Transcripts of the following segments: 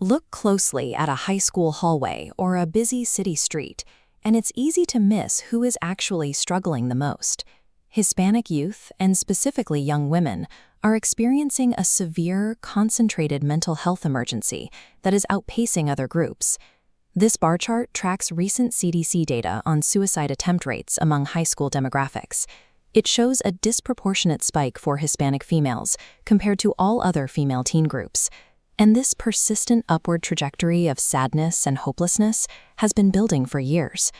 Look closely at a high school hallway or a busy city street, and it's easy to miss who is actually struggling the most. Hispanic youth, and specifically young women, are experiencing a severe, concentrated mental health emergency that is outpacing other groups. This bar chart tracks recent CDC data on suicide attempt rates among high school demographics. It shows a disproportionate spike for Hispanic females compared to all other female teen groups. And this persistent upward trajectory of sadness and hopelessness has been building for years.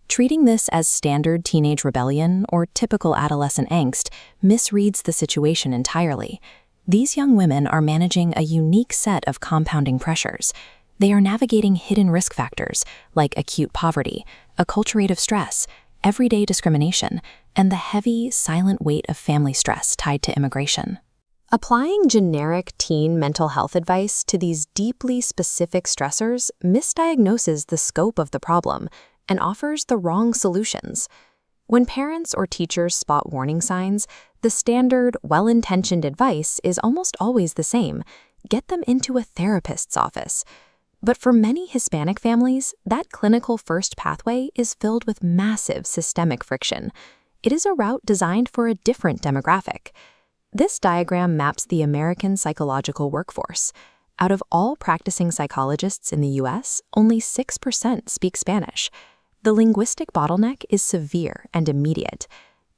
Treating this as standard teenage rebellion or typical adolescent angst misreads the situation entirely. These young women are managing a unique set of compounding pressures. They are navigating hidden risk factors like acute poverty, acculturative stress, everyday discrimination, and the heavy, silent weight of family stress tied to immigration. Applying generic teen mental health advice to these deeply specific stressors misdiagnoses the scope of the problem and offers the wrong solutions. When parents or teachers spot warning signs, the standard, well-intentioned advice is almost always the same: get them into a therapist's office. But for many Hispanic families, that clinical first pathway is filled with massive systemic friction. It is a route designed for a different demographic. This diagram maps the American psychological workforce. Out of all practicing psychologists in the US, only 6% speak Spanish. The linguistic bottleneck is severe and immediate.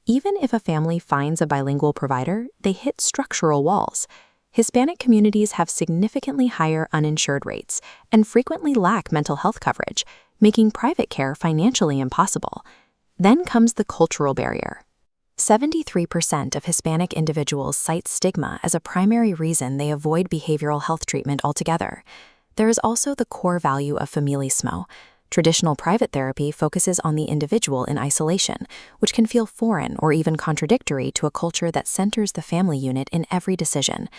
Even if a family finds a bilingual provider, they hit structural walls. Hispanic communities have significantly higher uninsured rates and frequently lack mental health coverage, making private care financially impossible. Then comes the cultural barrier. 73% of Hispanic individuals cite stigma as a primary reason they avoid behavioral health treatment altogether. There is also the core value of familismo. Traditional private therapy focuses on the individual in isolation, which can feel foreign or even contradictory to a culture that centers the family unit in every decision.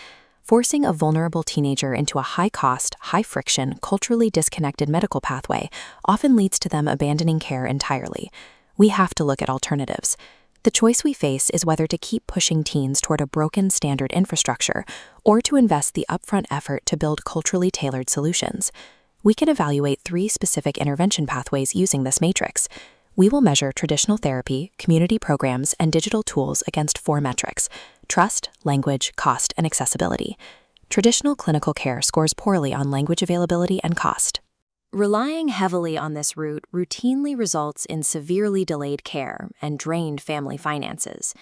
Forcing a vulnerable teenager into a high-cost, high-friction, culturally disconnected medical pathway often leads to them abandoning care entirely. We have to look at alternatives. The choice we face is whether to keep pushing teens toward a broken standard infrastructure or to invest the upfront effort to build culturally tailored solutions. We can evaluate 3 specific intervention pathways using this matrix. We will measure traditional therapy, community programs, and digital tools against 4 metrics: trust, language, cost, and accessibility. Traditional clinical care scores poorly on language availability and cost. Relying heavily on this route routinely results in severely delayed care and drained family finances.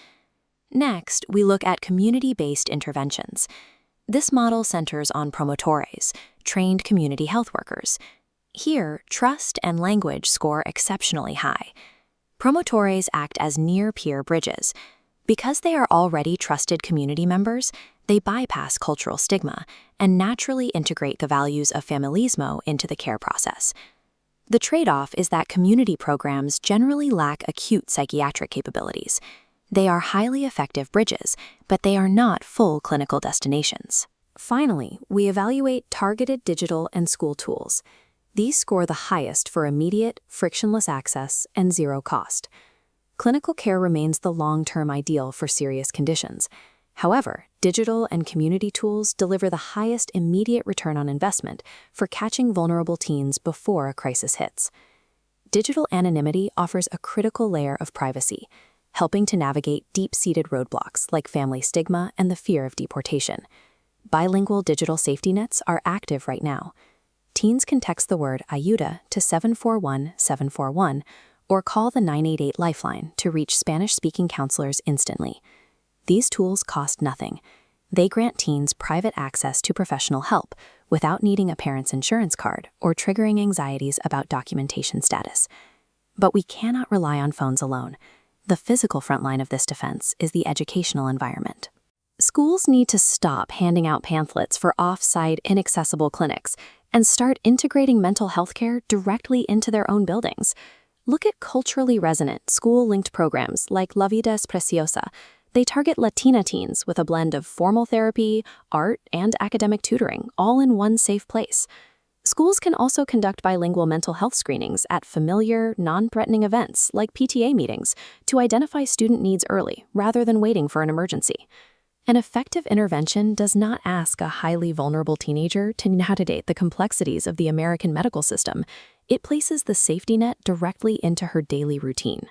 Next, we look at community-based interventions. This model centers on promotores, trained community health workers. Here, trust and language score exceptionally high. Promotores act as near-peer bridges. Because they are already trusted community members, they bypass cultural stigma and naturally integrate the values of familismo into the care process. The trade-off is that community programs generally lack acute psychiatric capabilities. They are highly effective bridges, but they are not full clinical destinations. Finally, we evaluate targeted digital and school tools. These score the highest for immediate, frictionless access and zero cost. Clinical care remains the long-term ideal for serious conditions. However, digital and community tools deliver the highest immediate return on investment for catching vulnerable teens before a crisis hits. Digital anonymity offers a critical layer of privacy, helping to navigate deep-seated roadblocks like family stigma and the fear of deportation. Bilingual digital safety nets are active right now. Teens can text the word ayuda to 741-741 or call the 988 Lifeline to reach Spanish-speaking counselors instantly. These tools cost nothing. They grant teens private access to professional help without needing a parent's insurance card or triggering anxieties about documentation status. But we cannot rely on phones alone. The physical front line of this defense is the educational environment. Schools need to stop handing out pamphlets for off-site, inaccessible clinics and start integrating mental health care directly into their own buildings. Look at culturally resonant, school-linked programs like Vida's Preciosa. They target Latina teens with a blend of formal therapy, art, and academic tutoring, all in one safe place. Schools can also conduct bilingual mental health screenings at familiar, non-threatening events like PTA meetings to identify student needs early rather than waiting for an emergency. An effective intervention does not ask a highly vulnerable teenager to navigate the complexities of the American medical system. It places the safety net directly into her daily routine.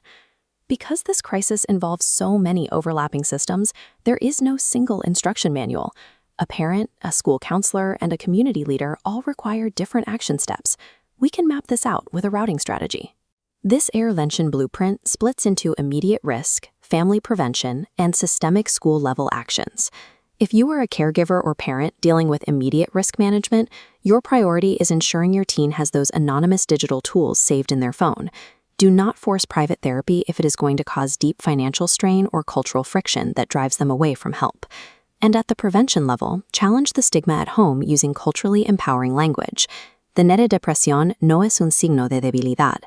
Because this crisis involves so many overlapping systems, there is no single instruction manual. A parent, a school counselor, and a community leader all require different action steps. We can map this out with a routing strategy. This intervention blueprint splits into immediate risk, family prevention, and systemic school-level actions. If you are a caregiver or parent dealing with immediate risk management, your priority is ensuring your teen has those anonymous digital tools saved in their phone. Do not force private therapy if it is going to cause deep financial strain or cultural friction that drives them away from help. And at the prevention level, challenge the stigma at home using culturally empowering language. The depresión no es un signo de debilidad.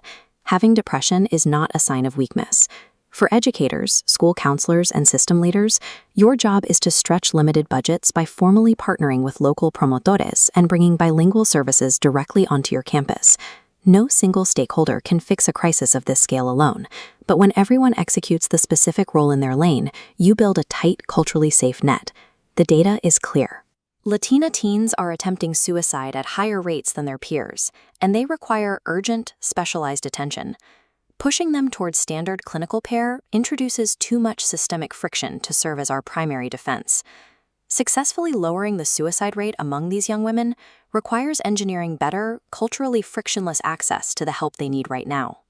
Having depression is not a sign of weakness. For educators, school counselors, and system leaders, your job is to stretch limited budgets by formally partnering with local promotores and bringing bilingual services directly onto your campus. No single stakeholder can fix a crisis of this scale alone, but when everyone executes the specific role in their lane, you build a tight, culturally safe net. The data is clear. Latina teens are attempting suicide at higher rates than their peers, and they require urgent, specialized attention. Pushing them towards standard clinical care introduces too much systemic friction to serve as our primary defense. Successfully lowering the suicide rate among these young women requires engineering better, culturally frictionless access to the help they need right now.